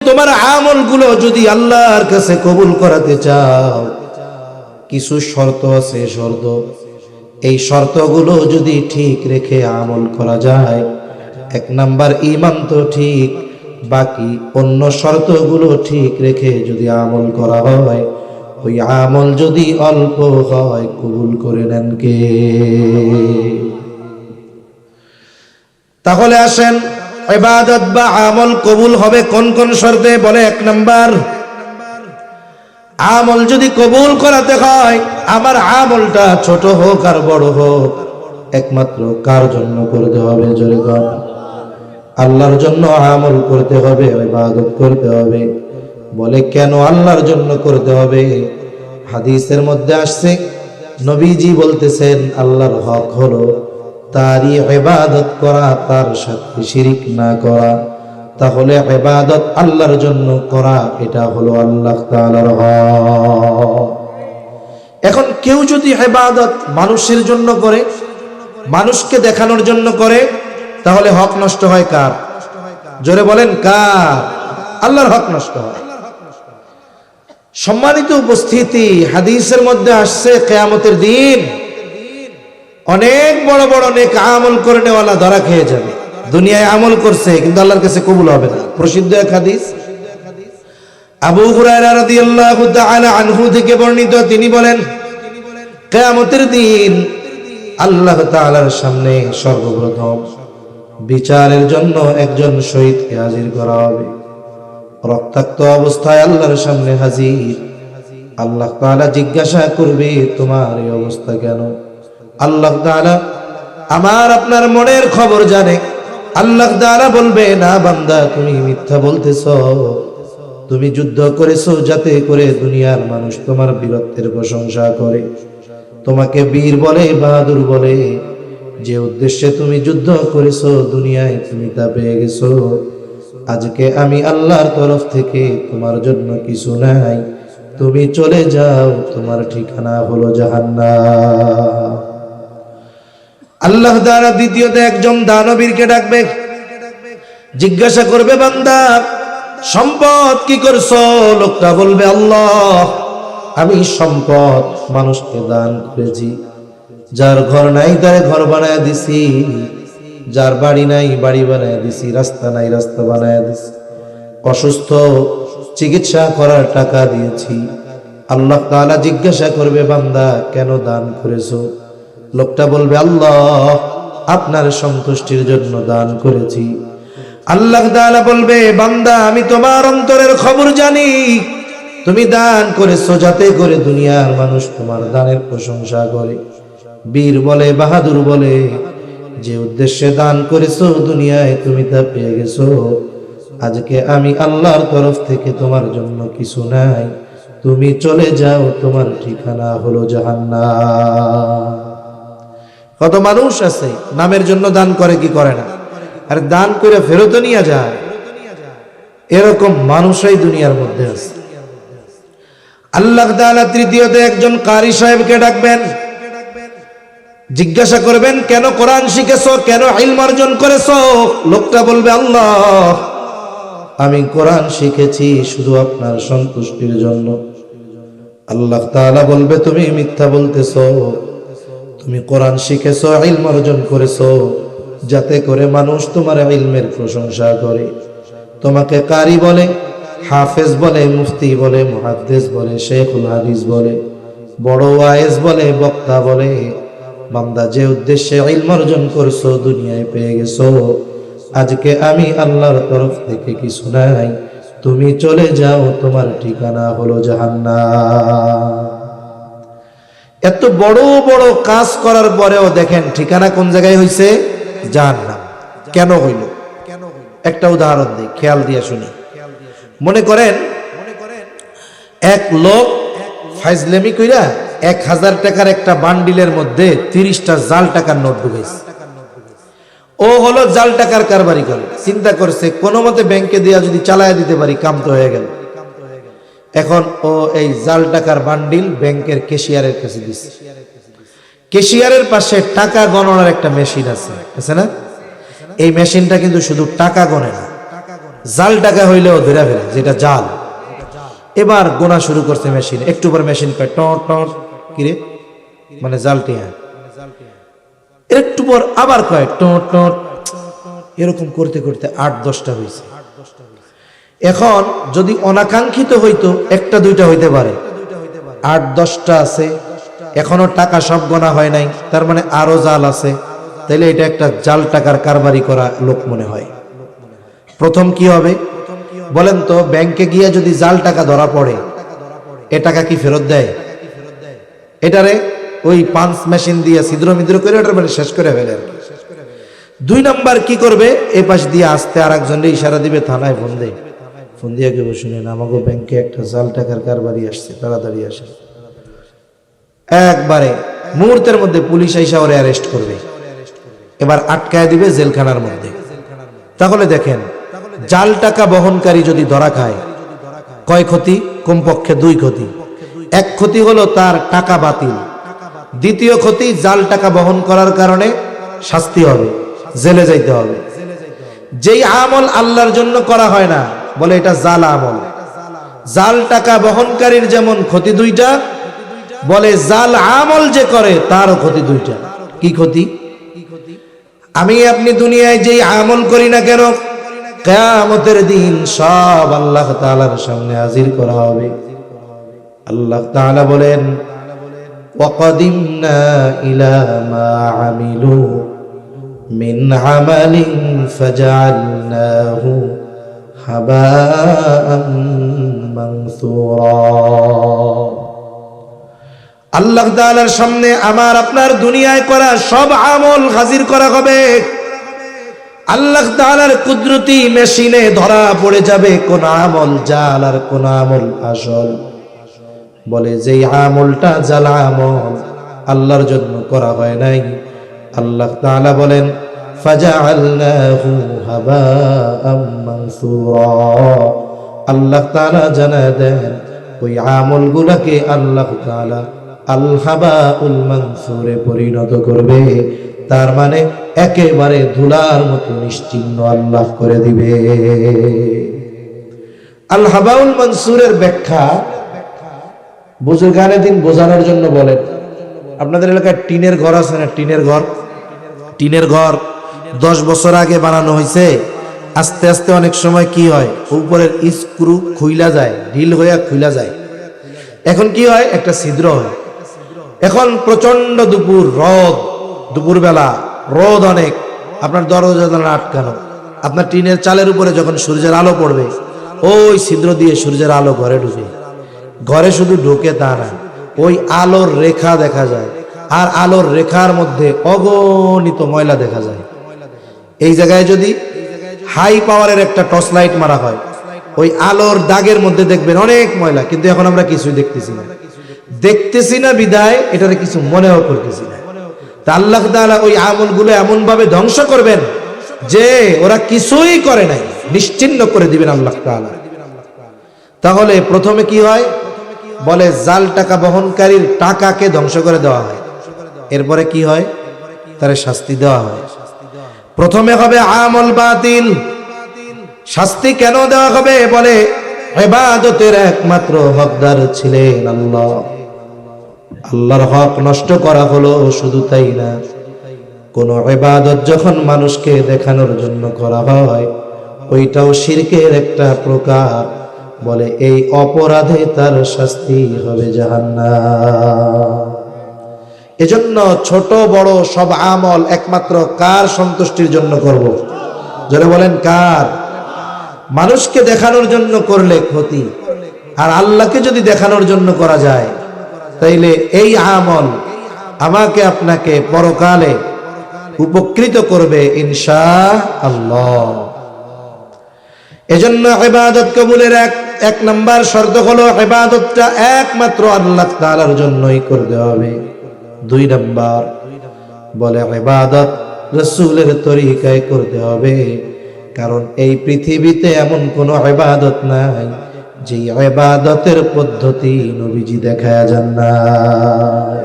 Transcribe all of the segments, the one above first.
তোমার আমলগুলো যদি আল্লাহর কাছে কবুল করাতে চাও, কিছু শর্ত আছে। শর্ত, এই শর্তগুলো যদি ঠিক রেখে আমল করা যায়, এক নাম্বার ঈমান তো ঠিক, বাকি অন্য শর্তগুলো ঠিক রেখে যদি আমল করা হয়, ওই আমল যদি অল্প হয় কবুল করে নেন কে? তাহলে আসেন, ইবাদত বা আমল কবুল হবে কোন কোন শর্তে? বলে, এক নাম্বার, আমল যদি কবুল করাতে হয়, আমার আমলটা ছোট হোক আর বড় হোক, একমাত্র কার জন্য করতে হবে? জোরে কর। আল্লাহর জন্য আমল করতে হবে, ইবাদত করতে হবে। বলে, কেন আল্লাহর জন্য করতে হবে? হাদিসের মধ্যে আসছে, নবীজি বলতেছেন, আল্লাহর হক হলো তারই ইবাদত করা, তার সাথে শিরিক না করা। তাহলে ইবাদত আল্লাহর জন্য করা, এটা হলো আল্লাহ তাআলার হক। এখন কেউ যদি ইবাদত মানুষের জন্য করে, মানুষকে দেখানোর জন্য করে, তাহলে হক নষ্ট হয় কার? জোরে বলেন, কার? আল্লাহর হক নষ্ট হয়। সম্মানিত উপস্থিতি, হাদিসের মধ্যে আসছে, কিয়ামতের দিন অনেক বড় বড় নেক আমল করে নেওয়ালা ধরা খেয়ে যাবে। দুনিয়ায় আমল করছে কিন্তু আল্লাহর কাছে কবুল হবে না। প্রসিদ্ধ এক হাদিস, আবু হুরায়রা রাদিয়াল্লাহু তাআলা আনহু থেকে বর্ণিত, তিনি বলেন, কিয়ামতের দিন আল্লাহ তাআলার সামনে সর্বপ্রথম বিচারের জন্য একজন শহীদকে হাজির করা হবে। রক্তাক্ত অবস্থায় আল্লাহর সামনে হাজির। আল্লাহ তাআলা জিজ্ঞাসা করবে, তোমার এই অবস্থা কেন? আল্লাহ তাআলা আমার আপনার মনের খবর জানে। আল্লাহ তাআলা বলবে, না বান্দা, তুমি মিথ্যা বলতেছো। তুমি যুদ্ধ করেছো যাতে করে দুনিয়ার মানুষ তোমার বীরত্বের প্রশংসা করে, তোমাকে বীর বলে, বাহাদুর বলে। যে উদ্দেশ্যে তুমি যুদ্ধ করেছো, দুনিয়ায় তুমি তা পেয়ে গেছো। আজকে আমি আল্লাহর তরফ থেকে তোমার জন্য কিছু নাই, তুমি চলে যাও, তোমার ঠিকানা হলো জাহান্নাম। আল্লাহ তাআলা দ্বিতীয়তে একজন দানবীরকে ডাকবে, জিজ্ঞাসা করবে, বান্দা, সম্পদ কি করছো? লোকটা বলবে, আল্লাহ, আমি সম্পদ মানুষকে দান করেছি। যার ঘর নাই তার ঘর বানায় দিছি, যার বাড়ি নাই বাড়ি বানায় দিছি, রাস্তা নাই রাস্তা বানায় দিছি, অসুস্থ চিকিৎসা করার টাকা দিয়েছি। আল্লাহ তাআলা জিজ্ঞাসা করবে, বান্দা, কেন দান করেছো? লোকটা বলবে, আল্লাহ, আপনার সন্তুষ্টির জন্য দান করেছি। আল্লাহ তাআলা বলবে, বান্দা, আমি তোমার অন্তরের খবর জানি। তুমি দান করেছো যাতে করে দুনিয়ার মানুষ তোমার দানের প্রশংসা করে, বীর বলে, বাহাদুর বলে। যে উদ্দেশ্যে দান করেছো, দুনিয়ায় তুমি তা পেয়ে গেছো। আজকে আমি আল্লাহর তরফ থেকে তোমার জন্য কিছু নাই, তুমি চলে যাও, তোমার ঠিকানা হলো জাহান্নাম। কত মানুষ আছে নামের জন্য দান করে, কি করে না, আর দান করে ফেরত নিয়ে যায়। এরকম মানুষই দুনিয়ার মধ্যে আছে। আল্লাহ তাআলা তৃতীয়তে একজন কারি সাহেবকে ডাকবেন, জিজ্ঞাসা করবেন, কেন কোরআন শিখেছো, কেন ইলম অর্জন করেছো? লোকটা বলবে, আল্লাহ, আমি কোরআন শিখেছি শুধু আপনার সন্তুষ্টির জন্য। আল্লাহ তাআলা বলবে, তুমি মিথ্যা বলতেছো। তুমি কোরআন শিখেছো, ইলম অর্জন করেছো যাতে করে মানুষ তোমার ইলমের প্রশংসা করে, তোমাকে কারি বলে, হাফেজ বলে, মুফতি বলে, মুহাদ্দিস বলে, শেখুল হাদিস বলে, বড় ওয়াইজ বলে, বক্তা বলে। বান্দা, যে উদ্দেশ্যে ইলম অর্জন করছো, দুনিয়ায় পেয়ে গেছো। আজকে আমি আল্লাহর তরফ থেকে কিছু নাই, তুমি চলে যাও, তোমার ঠিকানা হলো জাহান্নাম। এত বড় বড় কাজ করার পরেও দেখেন ঠিকানা কোন জায়গায় হইছে? জাহান্নাম। কেন হইল? একটা উদাহরণ দিই, খেয়াল দিয়ে শুনি। মনে করেন এক লোক ফাইজলামি কইরা 1000 টাকার একটা বান্ডিলের মধ্যে 30টা জাল টাকার নোট ঢুকাইছে। ও হলো জাল টাকার কারবারি করে, চিন্তা করছে কোনো মতে ব্যাংকে দিয়া যদি চালায় দিতে পারি, কাম তো হয়ে গেল। এখন ও এই জাল টাকার বান্ডিল ব্যাংকের ক্যাশিয়ারের কাছে দিচ্ছে। ক্যাশিয়ারের পাশে টাকা গণনার একটা মেশিন আছে না? এই মেশিনটা কিন্তু শুধু টাকা গণে না, জাল টাকা হইলেও ধরে ফেলে, যেটা জাল। এবার গোনা শুরু করছে মেশিন, একটু পর মেশিন কয় টট টট, কিরে মানে জাল টিয়া, একটু পর আবার কয় টট টট, এরকম করতে করতে 8-10টা হয়েছে। এখন যদি অনাকাঙ্ক্ষিত হইতো একটা দুইটা হইতে পারে, 8-10টা আছে, এখনো টাকা সব গোনা হয় নাই, তার মানে আরো জাল আছে, তাইলে এটা একটা জাল টাকার কারবারি করা লোক মনে হয়। প্রথম কি হবে বলেন তো? ব্যাংকে গিয়ে যদি জাল টাকা ধরা পড়ে, এ টাকা কি ফেরত দেয়? এটারে ওই পাঞ্চ মেশিন দিয়ে ছিদ্র মিদ্র করে ওটার মানে শেষ করে ফেলে। 2 নাম্বার কি করবে? এ পাশ দিয়ে আসতে আর একজনকে ইশারা দিবে, থানায় ফোন দেয়, ফোন দিয়ে কেউ শুনেন আমাকে ব্যাংকে একটা জাল টাকার কারবারি আসছে, তাড়াতাড়ি আসে। একবারে মুহূর্তের মধ্যে পুলিশ আইসা ওরে অ্যারেস্ট করবে, এবার আটকায় দিবে জেলখানার মধ্যে। তাহলে দেখেন, জাল টাকা বহনকারী যদি ধরা খায়, কয় ক্ষতি? কমপক্ষে 2 ক্ষতি। এক ক্ষতি হলো তার টাকা বাতিল, দ্বিতীয় ক্ষতি জাল টাকা বহন করার কারণে শাস্তি হবে, জেলে যাইতে হবে। যেই আমল আল্লাহর জন্য করা হয় না, বলে এটা জাল আমল। জাল টাকা বহনকারীর যেমন ক্ষতি 2টা, বলে জাল আমল যে করে তারও ক্ষতি 2টা। কি ক্ষতি? আমি আপনি দুনিয়ায় যেই আমল করি না কেন, কিয়ামতের দিন সব আল্লাহ তাআলার সামনে হাজির করা হবে। আল্লাহ তাআলা বলেন, ওয়াকাদিমনা ইলা মা আমিলু মিন আমালিন ফাজআলনাহু হাবাআম মানসুরা। আল্লাহ তাআলার সামনে আমার আপনার দুনিয়ায় করা সব আমল হাজির করা হবে। আল্লাহ তাআলার কুদরতি মেশিনে ধরা পড়ে যাবে কোন আমল জাল আর কোন আমল আসল। বলে যেই আমলটা জাল আমল, আল্লাহর জন্য করা হয় নাই, আল্লাহ তাআলা বলেন ফাজআলনাহু হাবাআম মানসুরা। আল্লাহ তাআলা জানায় দেন ওই আমলগুলোকে আল্লাহ তাআলা আল হাবাউল মানসুরে পরিণত করবে, তার মানে একেবারে ধুলার মতো নিশ্চিহ্ন আল্লাহ করে দিবে। আল হাবাউল মানসুরের ব্যাখ্যা বুজুর্গানে দিন বোঝানোর জন্য বলেন, আপনাদের এলাকায় টিনের ঘর আছে না? টিনের ঘর 10 বছর আগে বানানো হয়েছে, আস্তে আস্তে অনেক সময় কি হয়, উপরের স্ক্রু খুইলা যায়, ঢিল হইয়া খুইলা যায়। এখন কি হয়, একটা ছিদ্র হয়। এখন প্রচন্ড দুপুরবেলা রোদ অনেক, আপনার দরজা জানালা আটকানো, আপনার টিনের চালের উপরে যখন সূর্যের আলো পড়বে, ওই ছিদ্র দিয়ে সূর্যের আলো ঘরে ঢুকে। ঘরে শুধু ঢুকে তা না, ওই আলোর রেখা দেখা যায়, আর আলোর রেখার মধ্যে অগণিত ময়লা দেখা যায়। এই জায়গায় যদি হাই পাওয়ারের একটা টর্চ লাইট মারা হয়, ওই আলোর দাগের মধ্যে দেখবেন অনেক ময়লা, কিন্তু এখন আমরা কিছুই দেখতেছি না বিদায় এটারে কিছু মনেও করতেছি না। তা আল্লাহ তাআলা ওই আমলগুলো এমন ভাবে ধ্বংস করবেন যে ওরা কিছুই করে নাই, নিশ্চিহ্ন করে দিবেন আল্লাহ তাআলা। তাহলে প্রথমে কি হয়, বলে জাল টাকা বহনকারীর টাকাকে ধ্বংস করে দেওয়া হয়। এরপরে কি হয়, তার শাস্তি দেওয়া হয়। প্রথমে হবে আমল বাতিল। শাস্তি কেন দেওয়া হবে? বলে ইবাদতের একমাত্র হকদার ছিলেন আল্লাহ, আল্লাহর হক নষ্ট করা হলো। শুধু তাই না, কোন ইবাদত যখন মানুষকে দেখানোর জন্য করা হয়, ওইটাও শিরকের একটা প্রকার। বলে এই অপরাধে তার শাস্তি হবে জাহান্নাম। এজন্য ছোট বড় সব আমল একমাত্র কার সন্তুষ্টির জন্য করব? যারা বলেন কার? মানুষকে দেখানোর জন্য করলে ক্ষতি, আর আল্লাহকে যদি দেখানোর জন্য করা যায়, তাইলে এই আমল আমাকে আপনাকে পরকালে উপকৃত করবে ইনশাআল্লাহ। এজন্য ইবাদত কবুলের এক নাম্বার শর্ত হলো ইবাদতটা একমাত্র আল্লাহ তাআলার জন্যই করতে হবে। 2 নাম্বার বলে ইবাদত রাসূলের তরিকায় করতে হবে, কারণ এই পৃথিবীতে এমন কোনো ইবাদত নাই যে ইবাদতের পদ্ধতি নবীজি দেখায়া যান নাই।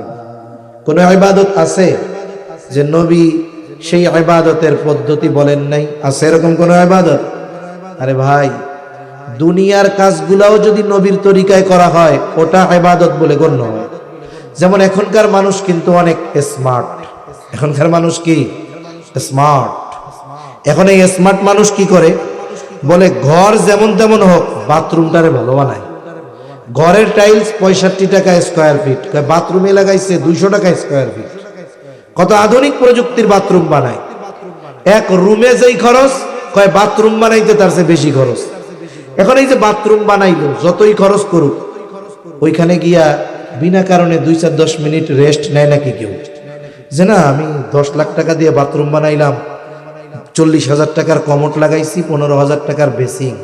কোন ইবাদত আছে যে নবী সেই ইবাদতের পদ্ধতি বলেন নাই? আছে এরকম কোন ইবাদত? আরে ভাই, দুনিয়ার কাজগুলাও যদি নবীর তরিকায় করা হয় ওটা ইবাদত বলে গণ্য হয়। যেমন এখনকার মানুষ কিন্তু অনেক স্মার্ট। এখনকার মানুষ কি স্মার্ট? এখন এই স্মার্ট মানুষ কি করে, বলে ঘর যেমন তেমন হোক বাথরুমটারে ভালো বানায়। ঘরের টাইলস 65 টাকা স্কোয়ার ফিট, বাথরুমে লাগাইছে 200 টাকা স্কোয়ার ফিট। কত আধুনিক প্রযুক্তির বাথরুম বানায়। এক রুমে যেই খরচ, কয় বাথরুম বানাইতে তার চেয়ে বেশি খরচ। এখন এই যে বাথরুম বানাইলো, যতই খরচ করুক, ওইখানে গিয়া বিনা কারণে 2-4-10 মিনিট রেস্ট নেয় নাকি কেউ? যে না, আমি 10 লাখ টাকা দিয়ে বাথরুম বানাইলাম, 40,000 টাকার কমোড লাগাইছি, 15,000 টাকার বেসিং,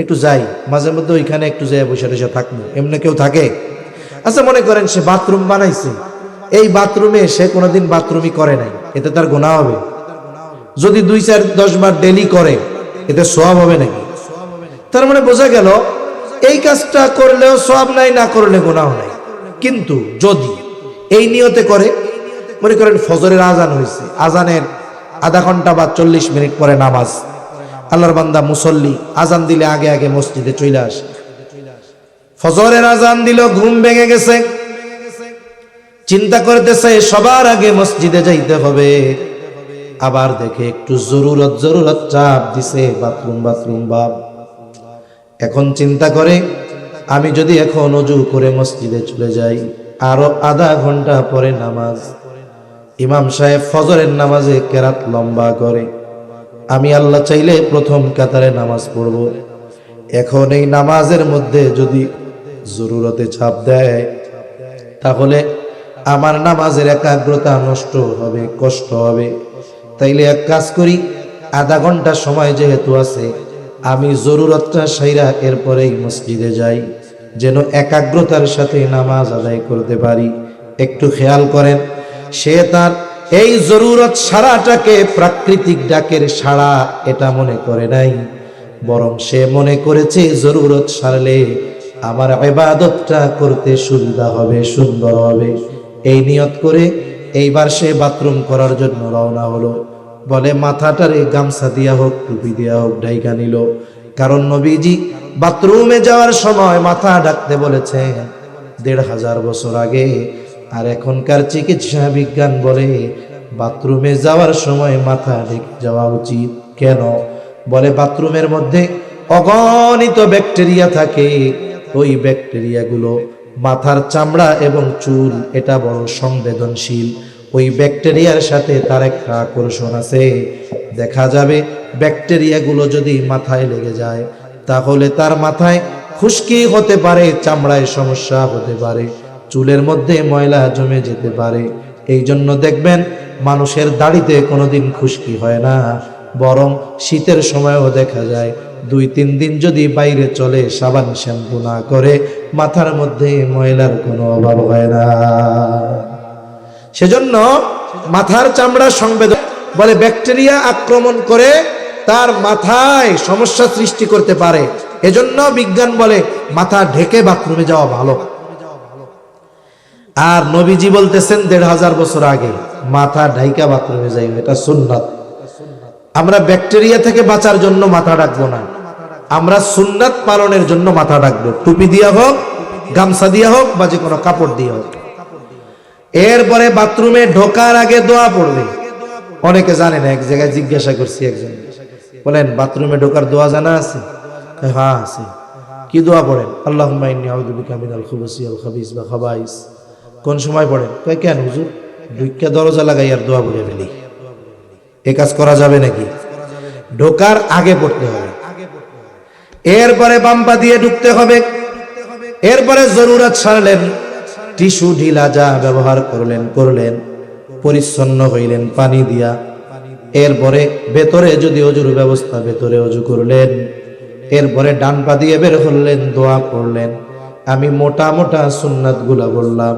একটু যাই মাঝে মধ্যে ওইখানে একটু যাই বসে বসে থাকবো, এমনি কেউ থাকে? আচ্ছা মনে করেন সে বাথরুম বানাইছে, এই বাথরুমে সে কোনোদিন বাথরুমই করে নাই, এতে তার গুনাহ হবে? যদি 2-4-10 বার ডেলি করে, এতে সওয়াব হবে নাকি? তার মানে বোঝা গেল এই কাজটা করলেও সওয়াব নাই, না করলে গুনাহ নাই। কিন্তু যদি এই নিয়তে করে, মনে করেন ফজরের আজান হয়েছে, আজানের আধা ঘন্টা বা 40 মিনিট পরে নামাজ, আল্লাহর বান্দা মুসল্লি আজান দিলে আগে আগে মসজিদে চলে আসে, ফজরের আজান দিল, ঘুম ভেঙে গেছে, চিন্তা করতেছে সবার আগে মসজিদে যাইতে হবে, আবার দেখে একটু জরুরত চাপ দিছে, বাথরুম ভাব। এখন চিন্তা করে আমি যদি এখন ওযু করে মসজিদে চলে যাই, আরো আধা ঘন্টা পরে নামাজ, ইমাম সাহেব ফজরের নামাজে কেরাত লম্বা করে, আমি আল্লাহ চাইলে প্রথম কাতারে নামাজ পড়ব। এখন এই নামাজের মধ্যে যদি জরুরতে চাপ দেয়, তাহলে আমার নামাজের একাগ্রতা নষ্ট হবে, কষ্ট হবে। তাইলে এক কাজ করি, আধা ঘন্টা সময় যেহেতু আছে, আমি জরুরতটা সাইরা এরপরেই মসজিদে যাই, যেন একাগ্রতার সাথে নামাজ আদায় করতে পারি। একটু খেয়াল করেন, সে তার এই জরুরত সারাটাকে প্রাকৃতিক ডাকের সাড়া এটা মনে করে নাই, বরং সে মনে করেছে জরুরত সারলে আমার ইবাদতটা করতে সুবিধা হবে, সুন্দর হবে। এই নিয়ত করে এইবার সে বাথরুম করার জন্য রওনা হলো। বলে মাথাটারে গামছা দিয়া হোক, টুপি দিয়া হোক ঢাইকা নিল, কারণ নবীজি বাথরুমে যাওয়ার সময় মাথা ঢাকতে বলেছেন 1500 বছর আগে। আর এখনকার চিকিৎসা বিজ্ঞান বলে বাথরুমে যাওয়ার সময় মাথা ঢেকে যাওয়া উচিত। কেন? বলে বাথরুমের মধ্যে অগণিত ব্যাকটেরিয়া থাকে, ওই ব্যাকটেরিয়াগুলো মাথার চামড়া এবং চুল এটা বড় সংবেদনশীল, ওই ব্যাকটেরিয়ার সাথে তার একটা আকর্ষণ আছে। দেখা যাবে ব্যাকটেরিয়াগুলো যদি মাথায় লেগে যায়, তাহলে তার মাথায় খুশকি হতে পারে, চামড়ায় সমস্যা হতে পারে, চুলের মধ্যে ময়লা জমে যেতে পারে। এই জন্য দেখবেন মানুষের দাড়িতে কোনোদিন খুশকি হয় না, বরং শীতের সময়ও দেখা যায় 2-3 দিন যদি বাইরে চলে, সাবান শ্যাম্পু না করে, মাথার মধ্যে ময়লার কোনো অভাব হয় না। সেজন্য মাথার চামড়া সংবেদন, বলে ব্যাকটেরিয়া আক্রমণ করে তার মাথায় সমস্যা সৃষ্টি করতে পারে। এজন্য বিজ্ঞান বলে মাথা ঢেকে বাথরুমে যাওয়া ভালো। আর নবীজি বলতেছেন 1500 বছর আগে মাথা ঢাইকা বাথরুমে যাই, এটা সুন্নাত। আমরা ব্যাকটেরিয়া থেকে বাঁচার জন্য মাথা ঢাকবো না, আমরা সুন্নাত পালনের জন্য মাথা ঢাকবো, টুপি দিয়া হোক, গামছা দিয়া হোক, বা যে কোনো কাপড় দিয়ে হোক। এরপরে বাথরুমে ঢোকার আগে দোয়া পড়বে। অনেকে জানে না, এক জায়গায় জিজ্ঞাসা করছি একজন, বলেন বাথরুমে ঢোকার দোয়া জানা আছে? হ্যাঁ আছে। কি দোয়া পড়েন? আল্লাহুম্মা ইন্নী আউযু বিকা মিনাল খুবুসি ওয়াল খাবিস বা খাবাইস। কোন সময় পড়েন? কয় কেন হুজুর, ঢুকিয়া দরজা লাগাই আর দোয়া পড়ে ফেলি। এ কাজ করা যাবে নাকি? ঢোকার আগে পড়তে হবে, এরপরে বাম পা দিয়ে ঢুকতে হবে। এরপরে জরুরত সারলেন, টিস্যু ঢিলা যা ব্যবহার করলেন, পরিচ্ছন্ন হইলেন পানি দিয়া। এরপরে ভেতরে যদি অজুর ব্যবস্থা, ভেতরে অজু করলেন। এরপরে ডান পা দিয়ে বের হলেন, দোয়া পড়লেন। আমি মোটা মোটা সুন্নাত গুলা বললাম,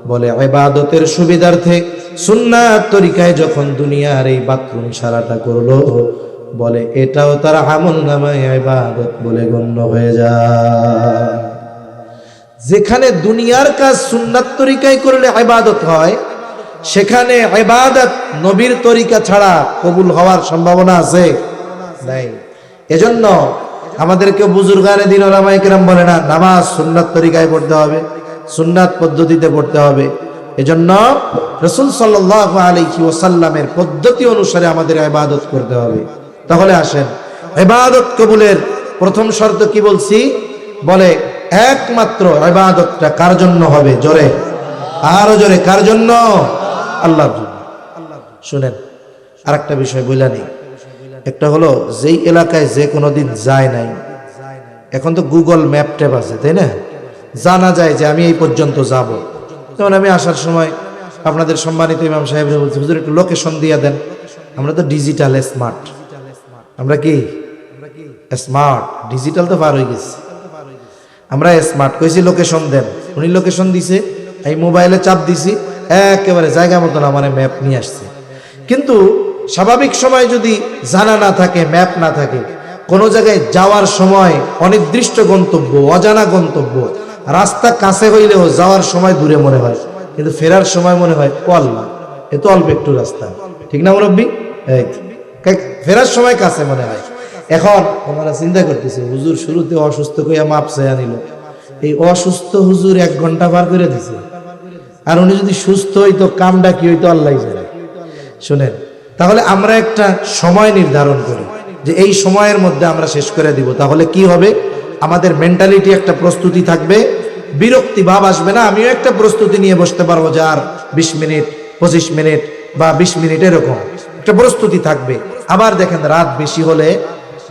বলে ইবাদতের সুবিধার্থে সুন্নাত তরিকায় যখন দুনিয়ার এই বাথরুম সারাটা করলো, বলে এটাও তার আমলনামায় ইবাদত বলে গণ্য হয়ে যায়। যেখানে দুনিয়ার কাজ সুন্নাত তরিকায় করলে ইবাদত হয়, সেখানে ইবাদত নবীর তরিকা ছাড়া কবুল হওয়ার সম্ভাবনা আছে? নাই। এজন্য আমাদেরকে বুজুর্গানে দিন ওলামায়ে কেরাম বলে না, নামাজ সুন্নাত তরিকায় পড়তে হবে, সুন্নাত পদ্ধতিতে পড়তে হবে। এজন্য রাসূল সাল্লাল্লাহু আলাইহি ওয়াসাল্লামের পদ্ধতি অনুসারে আমাদের ইবাদত করতে হবে। তাহলে আসেন, ইবাদত কবুলের প্রথম শর্ত কি বলছি? বলে একমাত্র ইবাদতটা কার জন্য হবে? জোরে, আরো জোরে, কার জন্য? আল্লাহর জন্য। শুনেন, আরেকটা বিষয় বইলা নেই। একটা হলো, যেই এলাকায় যে কোনোদিন যায় নাই, এখন তো গুগল ম্যাপ ট্যাপ আছে, তাই না? জানা যায় যে আমি এই পর্যন্ত যাব। যেমন আমি আসার সময় আপনাদের সম্মানিত ইমাম সাহেবরা বলছি, হুজুর একটু লোকেশন দিয়ে দেন। আমরা তো ডিজিটাল স্মার্ট, আমরা কি স্মার্ট, ডিজিটাল তো পার হয়ে গেছে, আমরা স্মার্ট। কইছি লোকেশন দেন, উনি লোকেশন দিছে, এই মোবাইলে চাপ দিছি, একেবারে জায়গা মতন আমার ম্যাপ নিয়ে আসছে। কিন্তু স্বাভাবিক সময় যদি জানা না থাকে, ম্যাপ না থাকে, কোনো জায়গায় যাওয়ার সময় অনির্দিষ্ট গন্তব্য, অজানা গন্তব্য, রাস্তা কাছে হইলেও যাওয়ার সময় দূরে মনে হয়, কিন্তু ফেরার সময় মনে হয় আল্লাহ এ তো অল্প একটু রাস্তা, ঠিক না মুরব্বী? ফেরার সময় কাছে মনে হয়। এখন আমরা চিন্তা করতেছি, হুজুর শুরুতে অসুস্থ কইয়া মাপ চাইয়া নিল, এই অসুস্থ হুজুর 1 ঘন্টা পার করে দিছে, আর উনি যদি সুস্থ হইতো কামটা কি হইতো আল্লাহ জানে। শুনেন, তাহলে আমরা একটা সময় নির্ধারণ করি যে এই সময়ের মধ্যে আমরা শেষ করে দিব, তাহলে কি হবে? আমাদের মেন্টালিটি একটা প্রস্তুতি থাকবে, বিরক্তি ভাব আসবে না। আমিও একটা প্রস্তুতি নিয়ে বসতে পারবো যে আর 20 মিনিট 25 মিনিট বা 20 মিনিট এরকম একটা প্রস্তুতি থাকবে। আবার দেখেন, রাত বেশি হলে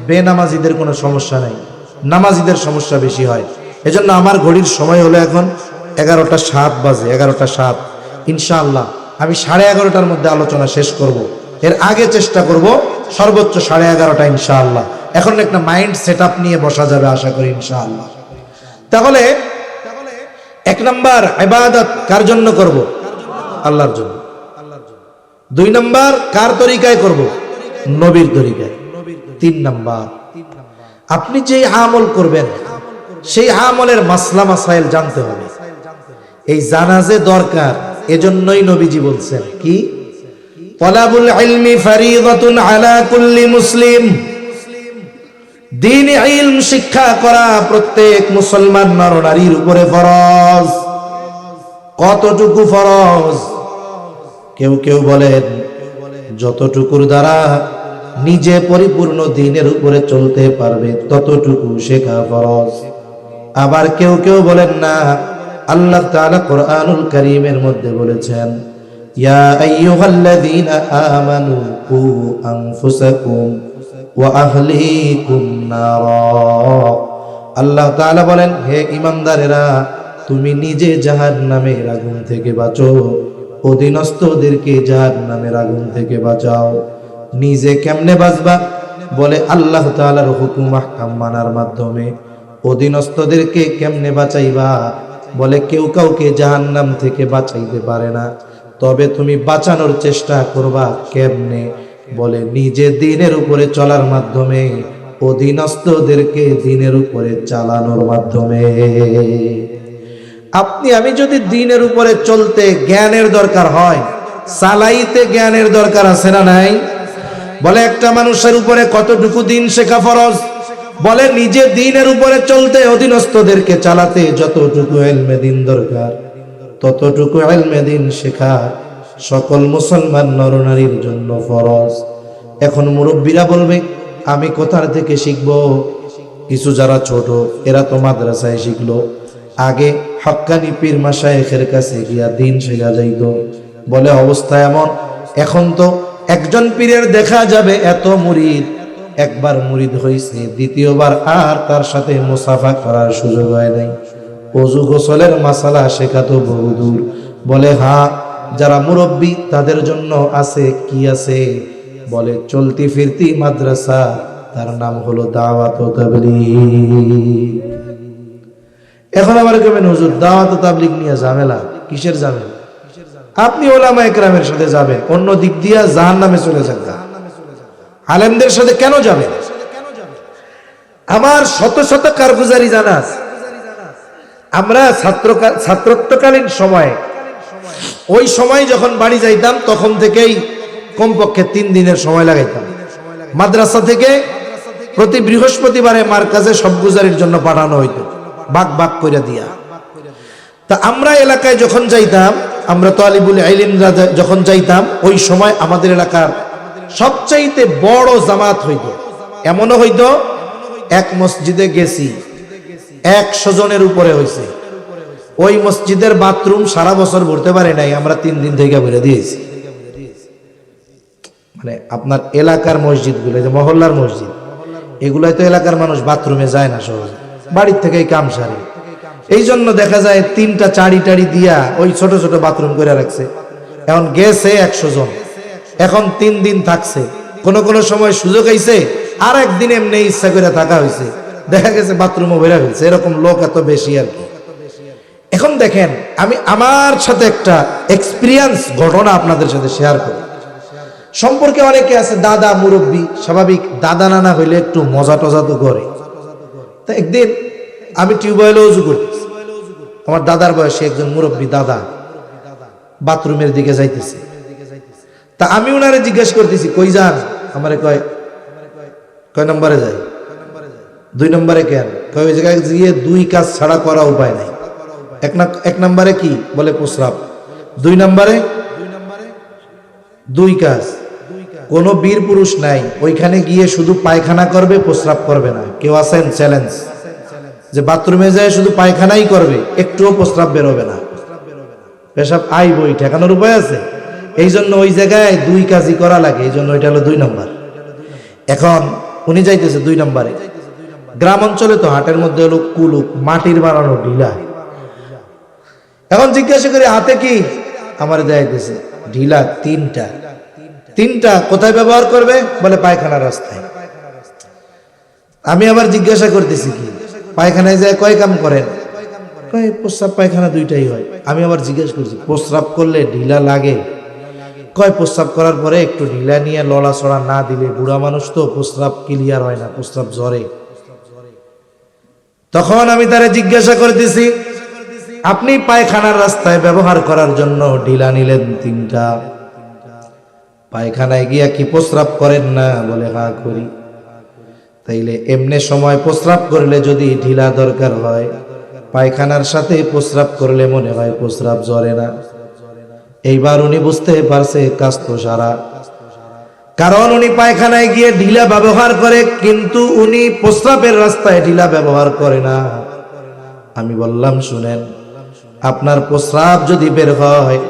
বেনামাজিদের কোনো সমস্যা নাই, নামাজিদের সমস্যা বেশি হয়। এজন্য আমার ঘড়ির সময় হলো এখন 11:07 বাজে, 11:07। ইনশাআল্লাহ আমি 11:30টার মধ্যে আলোচনা শেষ করব। এর আগে চেষ্টা করব সর্বোচ্চ 11:30টা ইনশাআল্লাহ। এখন একটা মাইন্ড সেটআপ নিয়ে বসা যাবে আশা করি ইনশাআল্লাহ। তাহলে 1 নাম্বার ইবাদত কার জন্য করব? আল্লাহর জন্য। 2 নাম্বার কার তরিকায় করব? নবীর তরিকায়। 3 নাম্বার, আপনি যেই আমল করবেন সেই আমলের মাসলা মাসাইল জানতে হবে। এই জানা যে দরকার, এজন্যই নবীজি বলছেন কি? তালাবুল ইলমি ফারিদাতুন আলা কুল্লি মুসলিম। দ্বীনি ইলম শিক্ষা করা প্রত্যেক মুসলমান নর নারীর উপরে ফরজ। কতটুকু ফরজ? কেউ কেউ বলেন যতটুকুর দ্বারা নিজে পরিপূর্ণ দ্বীনের উপরে চলতে পারবে ততটুকু শেখা ফরজ। আবার কেউ কেউ বলেন না, আল্লাহ তাআলা কোরআনুল কারীমের মধ্যে বলেছেন, ইয়া আইয়ুহাল্লাযীনা আমানু কু আনফুসাকুম ওয়া আহলিকুম নারা। আল্লাহ তাআলা বলেন, হে ঈমানদারেরা, তুমি নিজে জাহান্নামের আগুন থেকে বাঁচো, অধীনস্থদেরকে জাহান্নামের আগুন থেকে বাঁচাও। নিজে কেমনে বাঁচবা? বলে আল্লাহ তাআলার হুকুম আহকাম মানার মাধ্যমে। অধীনস্থদেরকে কেমনে বাঁচাইবা? বলে কেউ কাউকে জাহান্নাম থেকে বাঁচাইতে পারে না, তবে তুমি বাঁচানোর চেষ্টা করবা কেমনে? বলে নিজে দ্বীনের উপরে চলার মাধ্যমে, অধীনস্থদেরকে দ্বীনের উপরে চালানোর মাধ্যমে। আপনি আমি যদি দ্বীনের উপরে চলতে জ্ঞানের দরকার হয়, চালাইতে জ্ঞানের দরকার আছে না নাই? বলে একটা মানুষের উপরে কতটুকু দ্বীন শেখা ফরজ? বলে নিজে দ্বীনের উপরে চলতে, অধীনস্থদেরকে চালাতে যতটুকু ইলমে দ্বীন দরকার ততটুকু ইলমে দ্বীন শেখা সকল মুসলমান নরনারীর জন্য ফরজ। এখন মুরব্বীরা বলবে, আমি কোথার থেকে শিখবো? কিছু যারা ছোট এরা তো মাদ্রাসায় শিখলো, আগে হক্কানি পীর মাশায়েখের কাছে গিয়া দ্বীন শেখা যাইতো। বলে অবস্থা এমন, এখন তো একজন পীরের দেখা যাবে এত মুরিদ, একবার মুরিদ হইছে, দ্বিতীয়বার আর তার সাথে মুসাফা করার সুযোগ হয় নাই। ওযু গোসলের মাসালা শেখা তো বহুদূর। বলে হ্যাঁ, যারা মুরব্বী তাদের জন্য আছে, কি আছে? বলে চলতি ফিরতি মাদ্রাসা, তার নাম হলো দাওয়াত ও তাবলীগ। এখন আবার কেমন হুজুর দাওয়াত ও তাবলীগ নিয়ে ঝামেলা? কিসের ঝামেলা? আপনি ওলামা ইকরামের সাথে যাবেন, অন্য দিক দিয়া জাহান্নামে চলে যান। আলেমদের সাথে কেন যাবেন? আমার শত শত কারগুজারি জানা আছে। আমরা ছাত্রত্বকালীন সময়ে, ওই সময় যখন বাড়ি যাইতাম তখন থেকেই কমপক্ষে 3 দিনের সময় লাগাইতাম। মাদ্রাসা থেকে প্রতি বৃহস্পতিবারে মার্কাজে সব গুজারির জন্য পাঠানো হইতো, বাক বাক করে দিয়া। তা আমরা এলাকায় যখন যাইতাম, আমরা তালিবুল ইলমরা যখন যাইতাম, ওই সময় আমাদের এলাকার সবচাইতে বড় জামাত হইতো। এমনও হইতো এক মসজিদে গেছি 100 জনের উপরে হইছে। ওই মসজিদের বাথরুম সারা বছর ভরতে পারে নাই, আমরা 3 দিন থেকে ভরে দিয়েছি। মানে আপনার এলাকার মসজিদগুলো, যে মহল্লার মসজিদ, এগুলাই তো এলাকার মানুষ বাথরুমে যায় না সহজে, বাড়ির থেকেই কাম সারে। এই জন্য দেখা যায় 3টা চারি টাড়ি দিয়া ওই ছোট ছোট বাথরুম করে রাখছে। এখন গেছে 100 জন, এখন 3 দিন থাকছে। কোন কোন সময় সুযোগ আইছে আর একদিন এমনি ইচ্ছা করে থাকা হয়েছে, দেখা গেছে বাথরুমও বেরা ফেলছে। এরকম লোক এত বেশি আর কি। এখন দেখেন, আমি আমার সাথে একটা এক্সপিরিয়েন্স ঘটনা আপনাদের সাথে শেয়ার করি। সম্পর্কে অনেকে আছে দাদা মুরব্বী, স্বাভাবিক দাদা নানা হইলে একটু মজা টজা তো করে। তা একদিন আমি টিউবওয়েলে উজু করতেছি, আমার দাদার বয়সে একজন মুরব্বী দাদা বাথরুমের দিকে যাইতেছে। তা আমি ওনারে জিজ্ঞেস করতেছি, কই যান? আমারে কয় নম্বরে যাই? 2 নম্বরে কেন? কয় ওই জায়গায় গিয়ে 2 কাজ ছাড়া করা উপায় নাই। এক নম্বরে কি? বলে প্রস্রাব। 2 নম্বরে 2 কাজ। কোন বীর পুরুষ নাই, ওইখানে গিয়ে শুধু পায়খানা করবে, প্রস্রাব করবে না। কেউ আছেন চ্যালেঞ্জ যে বাথরুমে যায় শুধু পায়খানাই করবে, একটুও প্রস্রাব বেরোবে না, পেশাব আইবই, ঠেকানোর উপায় আছে? এই জন্য ওই জায়গায় 2 কাজই করা লাগে, এই জন্য ওইটা হলো 2 নম্বর। এখন উনি যাইতেছে 2 নম্বরে। গ্রাম অঞ্চলে তো হাটের মধ্যে হলো কুলুক, মাটির বানানো ঢিলা। এখন জিজ্ঞাসা করি হাতে কি? আমার যাইতেছে ঢিলা 3টা। কোথায় ব্যবহার করবে? বলে পায়খানার রাস্তায়। আমি আবার জিজ্ঞাসা করতেছি কি পায়খানায় যায় কয় কাম করেন? কয় প্রস্রাব পায়খানা 2টাই হয়। আমি আবার জিজ্ঞাসা করছি প্রস্রাব করলে ঢিলা লাগে? কয় প্রস্রাব করার পরে একটু ঢিলা নিয়ে লড়াচড়া না দিলে, বুড়া মানুষ তো প্রস্রাব ক্লিয়ার হয় না, প্রস্রাব জ্বরে। তখন আমি তারে জিজ্ঞাসা করতেছি, আপনি পায়খানার রাস্তায় ব্যবহার করার জন্য ঢিলা নিলেন 3টা, পায়খানায় গিয়া কি প্রস্রাব করেন না? বলে হ্যাঁ করি। তাইলে এমনি সময় প্রস্রাব করলে যদি ঢিলা দরকার হয়, পায়খানার সাথে প্রস্রাব করলে মনে হয় প্রস্রাব জ্বরে না। এইবার উনি বুঝতে পারছে কাজ তো সারা, কারণ উনি পায়খানায় গিয়ে ঢিলা ব্যবহার করে, কিন্তু উনি প্রস্রাবের রাস্তায় ঢিলা ব্যবহার করে না। আমি বললাম শুনেন, আপনার প্রস্রাব যদি বের হয়,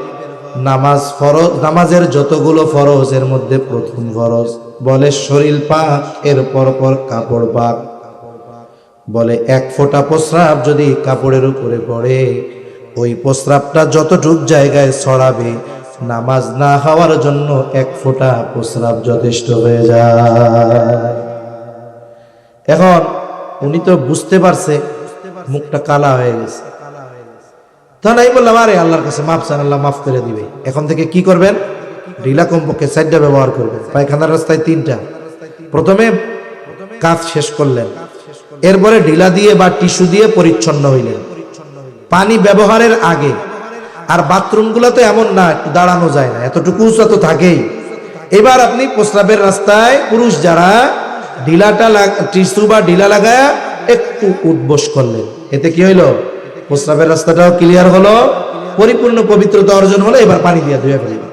নামাজ ফরজ, নামাজের যতগুলো ফরজের মধ্যে প্রথম ফরজ বলে শরীর পাক, এর পর কাপড় পাক। বলে 1 ফোঁটা প্রস্রাব যদি কাপড়ের উপরে পড়ে, ওই প্রস্রাবটা যতটুক জায়গায় ছড়াবে, নামাজ না হওয়ার জন্য 1 ফোঁটা প্রস্রাব যথেষ্ট হয়ে যায়। এখন উনি তো বুঝতে পারছে, মুখটা কালা হয়ে গেছে। তখন আমি বললাম, আরে আল্লাহর কাছে মাফ চান, আল্লাহ মাফ করে দিবে। এখন থেকে কি করবেন? ঢিলা কমপক্ষে 4টা ব্যবহার করবেন। পায়খানার রাস্তায় 3টা। প্রথমে কাজ শেষ করলেন, এরপরে ঢিলা দিয়ে বা টিস্যু দিয়ে পরিচ্ছন্ন হইলেন পানি ব্যবহারের আগে। আর বাথরুমগুলো তো এমন না একটু দাঁড়ানো যায় না, এতটুকু উঁচা তো থাকেই। এবার আপনি প্রস্রাবের রাস্তায় পুরুষ যারা ঢিলাটা টিস্যু বা ঢিলা লাগায় একটু উঠবস করলেন, এতে কি হইলো? প্রস্রাবের রাস্তাটাও ক্লিয়ার হলো, পরিপূর্ণ পবিত্রতা অর্জন হলো। এবার পানি দিয়ে ধুয়ে ফেলবে।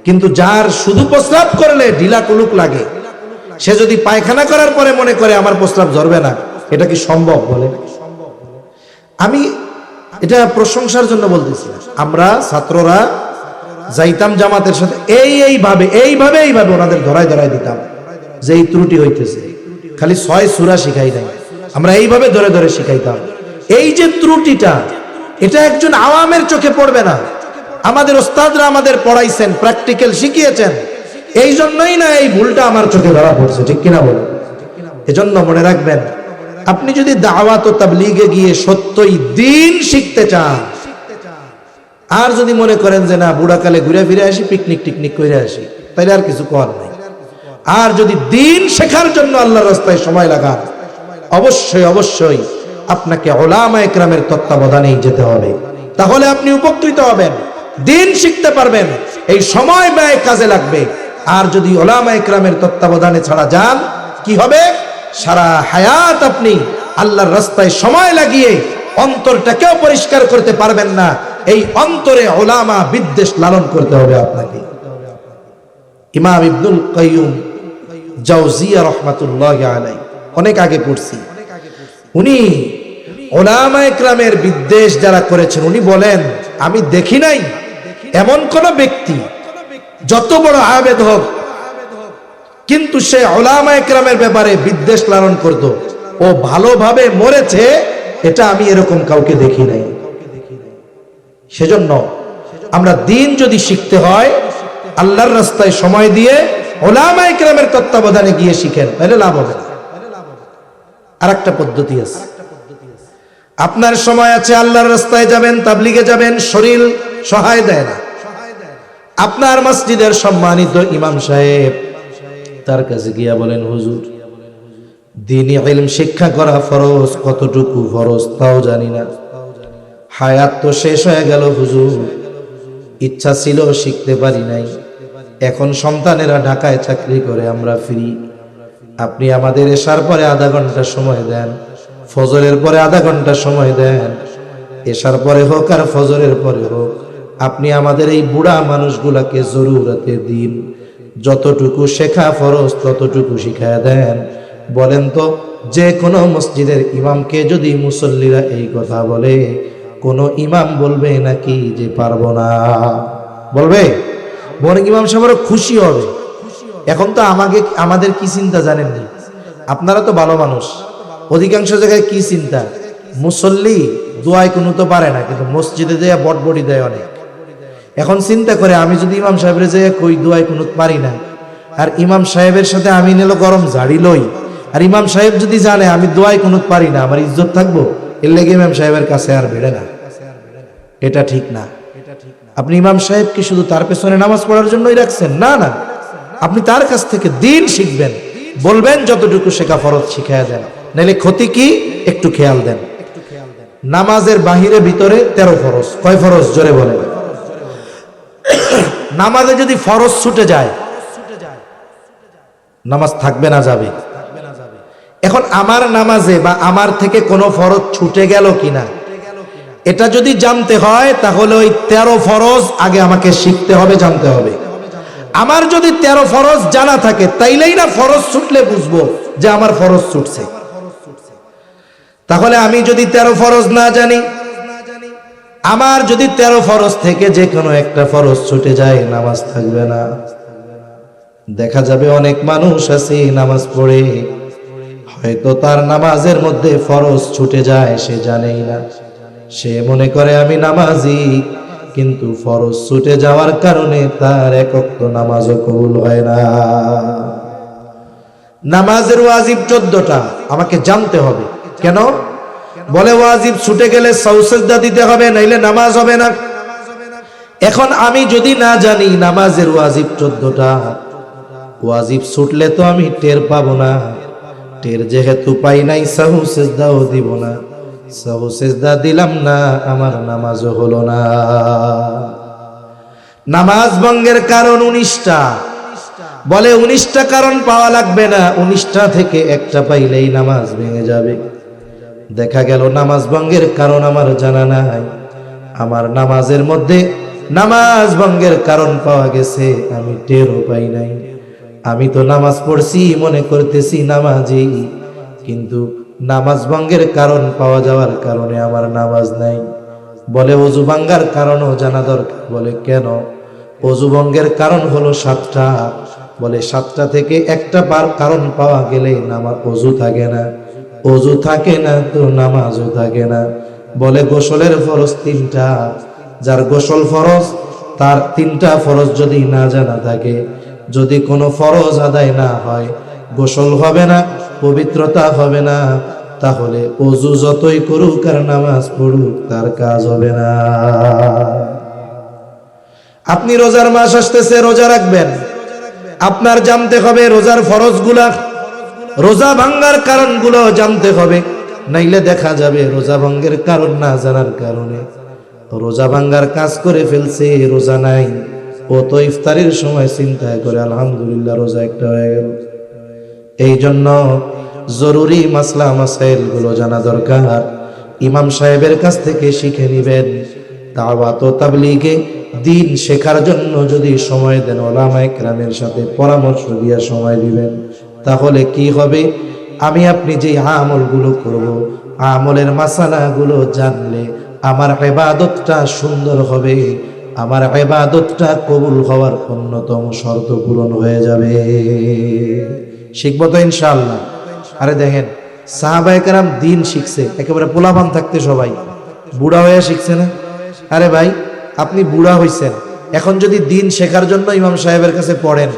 কিন্তু যার শুধু প্রস্রাব করলে ঢিলা টুলুক লাগে, সে যদি পায়খানা করার পরে মনে করে আমার প্রস্রাব ঝরবে না, এটা কি সম্ভব? বলে আমি এটা প্রশংসার জন্য বলতেছি। আমরা ছাত্ররা যাইতাম জামাতের সাথে, এইভাবে ওনাদের ধরায় দিতাম যে এই ত্রুটি হইতেছে। খালি 6 সূরা শিখাই নাই, আমরা এইভাবে ধরে শিখাইতাম। এই যে ত্রুটিটা, এটা একজন আওয়ামের চোখে পড়বে না। আমাদের ওস্তাদরা আমাদের পড়াইছেন, প্র্যাকটিক্যাল শিখিয়েছেন, এই জন্যই না এই ভুলটা আমার চোখে ধরা পড়ছে, ঠিক কিনা বলে? এজন্য মনে রাখবেন, আপনি যদি দাওয়াত ও তাবলীগে গিয়ে সত্যই দ্বীন শিখতে চান, আর যদি মনে করেন যে না বুড়াকালে ঘুরে ফিরে আসি, পিকনিক টিকনিক করে আসি, তাহলে আর কিছু করার নাই। আর যদি দ্বীন শেখার জন্য আল্লাহর রাস্তায় সময় লাগান, অবশ্যই আপনাকে উলামা ইকরামের তত্ত্বাবধানেই যেতে হবে, তাহলে আপনি উপকৃত হবেন, দ্বীন শিখতে পারবেন। এই সময় ব্যয় কাজে লাগবে। আর যদি উলামা ইকরামের তত্ত্বাবধানে ছাড়া যান, কি হবে? সারা হায়াত আপনি আল্লাহর রাস্তায় সময় লাগিয়ে অন্তরটাকেও পরিষ্কার করতে পারবেন না। এই অন্তরে উলামা বিদ্বেষ লালন করতে হবে আপনাকে। ইমাম ইবনুল কাইয়ুম জাওজিয়া রাহমাতুল্লাহি আলাইহি অনেক আগে পড়ছি, উনি উলামায়ে কেরামের বিদ্বেষ যারা করেছেন, উনি বলেন আমি দেখি নাই এমন কোন ব্যক্তি যত বড় আবেদ হোক কিন্তু সে উলামায়ে কেরামের ব্যাপারে বিদ্বেষ লালন করত, ও ভালোভাবে মরেছে, এটা আমি এরকম কাউকে দেখি নাই। সেজন্য আমরা দিন যদি শিখতে হয় আল্লাহর রাস্তায় সময় দিয়ে উলামায়ে কেরামের তত্ত্বাবধানে গিয়ে শিখেন, তাহলে লাভ হবে না। আরেকটা পদ্ধতি আছে, আপনার সময় আছে আল্লাহর রাস্তায় যাবেন, তাবলিগে যাবেন, শরীর সহায় দেয় না, আপনার মসজিদের সম্মানিত ইমাম সাহেব তার কাছে গিয়া বলেন হুজুর দ্বীনি ইলম শিক্ষা করা ফরজ, কতটুকু ফরজ তাও জানি না, হায়াত তো শেষ হয়ে গেল হুজুর, ইচ্ছা ছিল শিখতে পারি নাই, এখন সন্তানেরা ঢাকায় চাকরি করে, আমরা ফ্রি, আপনি আমাদের এশার পরে আধা ঘন্টা সময় দেন, ফজরের পরে আধা ঘন্টা সময় দেন, এশার পরে হোক আর ফজরের পরে হোক, আপনি আমাদের এই বুড়া মানুষগুলাকে জরুরতে দিন, যতটুকু শেখা ফরজ ততটুকু শিখায় দেন। বলেন তো যে কোনো মসজিদের ইমামকে যদি মুসল্লিরা এই কথা বলে, কোন ইমাম বলবে নাকি যে পারবো না? বলবে? বরং ইমাম সাহেব খুশি হবে। এখন তো আমাদের কি চিন্তা জানেননি, আপনারা তো ভালো মানুষ, অধিকাংশ জায়গায় কি চিন্তা, মুসল্লি দোয়ায় কোনো তো পারে না, কিন্তু মসজিদে যায় বটবটি দেয় অনেক। এখন চিন্তা করে আমি যদি ইমাম সাহেবের যায় কই দোয়ায় কোনো পারি না, আর ইমাম সাহেবের সাথে আমি নিল গরম ঝাড়ি লই, আর ইমাম সাহেব যদি জানে আমি দোয়ায় কোনো পারি না, আমার ইজ্জত থাকবো? এর লেগে ইমাম সাহেবের কাছে আর বেড়ে না, এটা ঠিক না। আপনি ইমাম সাহেবকে শুধু তার পেছনে নামাজ পড়ার জন্যই রাখছেন? না না, আপনি তার কাছ থেকে দিন শিখবেন, বলবেন যতটুকু শেখা ফরজ শিখায়া দেন, নাইলে ক্ষতি কি একটু খেয়াল দেন। নামাজের বাহিরে ভিতরে 13 ফরজ। কয় ফরজ জোরে বলেন? নামাজে যদি ফরজ ছুটে যায় নামাজ থাকবে না যাবে? এখন আমার নামাজে বা আমার থেকে কোনো ফরজ ছুটে গেল কিনা এটা যদি জানতে হয় তাহলে ওই 13 ফরজ আগে আমাকে শিখতে হবে, জানতে হবে। আমার যদি 13 ফরজ জানা থাকে তাইলেই না ফরজ ছুটলে বুঝবো যে আমার ফরজ ছুটছে। তাহলে আমি যদি 13 ফরজ না জানি, আমার যদি 13 ফরজ থেকে যে কোনো একটা ফরজ ছুটে যায়, নামাজ থাকবে না। দেখা যাবে অনেক মানুষ আছে নামাজ পড়ে, হয়তো তার নামাজের মধ্যে ফরজ ছুটে যায়, সে জানেই না, সে মনে করে আমি নামাজি, কিন্তু ফরজ ছুটে যাওয়ার কারণে তার এক ওয়াক্ত নামাজও কবুল হয় না। নামাজের ওয়াজিব 14টা, আমাকে জানতে হবে। কেন? বলে ওয়াজিব ছুটে গেলে সাজদা দিতে হবে, নাইলে নামাজ হবে না। এখন আমি যদি না জানি নামাজের ওয়াজিব 14টা, ওয়াজিব ছুটলে তো আমি টের পাবো না, টের যেহেতু পাই নাই সাহু সেজদাও দিব না, সাহু সেজদা দিলাম না, আমার নামাজও হলো না। নামাজ ভঙ্গের কারণ 19টা, বলে 19টা কারণ পাওয়া লাগবে না, 19টা থেকে একটা পাইলেই নামাজ ভেঙে যাবে। দেখা গেল নামাজ ভঙ্গের কারণ আমার জানা নাই, আমার নামাজের মধ্যে নামাজ ভঙ্গের কারণ পাওয়া গেছে, আমি টেরও পাই নাই। আমি তো নামাজ পড়ছি মনে করতেছি নামাজি, কিন্তু নামাজ ভঙ্গের কারণ পাওয়া যাওয়ার কারণে আমার নামাজ নাই। বলে ওযু ভাঙ্গার কারণও জানা দরকার। বলে কেন? ওযু ভঙ্গের কারণ হলো 7টা। বলে 7টা থেকে একটা কারণ পাওয়া গেলে নামাজ ওযু থাকে না, ওযু থাকে না তো নামাজও থাকে না। বলে গোসলের ফরজ 3টা, যার গোসল ফরজ তার 3টা ফরজ যদি না জানা থাকে, যদি কোনো ফরজ আদায় না হয়, গোসল হবে না, পবিত্রতা হবে না, তাহলে ওযু যতই করুক আর নামাজ পড়ুক তার কাজ হবে না। আপনি রোজার মাস আসতেছে, রোজা রাখবেন, আপনার জানতে হবে রোজার ফরজগুলা, রোজা ভাঙ্গার কারণগুলো জানতে হবে, নাইলে দেখা যাবে রোজা ভঙ্গের কারণ না জানার কারণে রোজা ভাঙ্গার কাজ করে ফেলছে, রোজা নাই। ও তো ইফতারের সময় চিন্তা করে আলহামদুলিল্লাহ রোজা একটা হয়ে গেল। এই জন্য জরুরি মাসলা মাসাইল গুলো জানা দরকার। ইমাম সাহেবের কাছ থেকে শিখে নিবেন। দাওয়াত ও তাবলীগে দিন শেখার জন্য যদি সময় দেন, উলামায়ে কেরামের সাথে পরামর্শ দিয়ে সময় দিবেন, তাহলে কি হবে? আমি আপনি যে আমলগুলো করব, আমলের মাসালাগুলো জানলে আমার ইবাদতটা সুন্দর হবে, আমার ইবাদতটা কবুল হওয়ার অন্যতম শর্ত পূরণ হয়ে যাবে। শিখবো তো ইনশাআল্লাহ। আরে দেখেন, সাহাবায়ে কেরাম দিন শিখছে একেবারে পোলাপান থাকতে, সবাই বুড়া হয়ে শিখছে না? আরে ভাই, আপনি বুড়া হইছেন, এখন যদি দিন শেখার জন্য ইমাম সাহেবের কাছে পড়েন,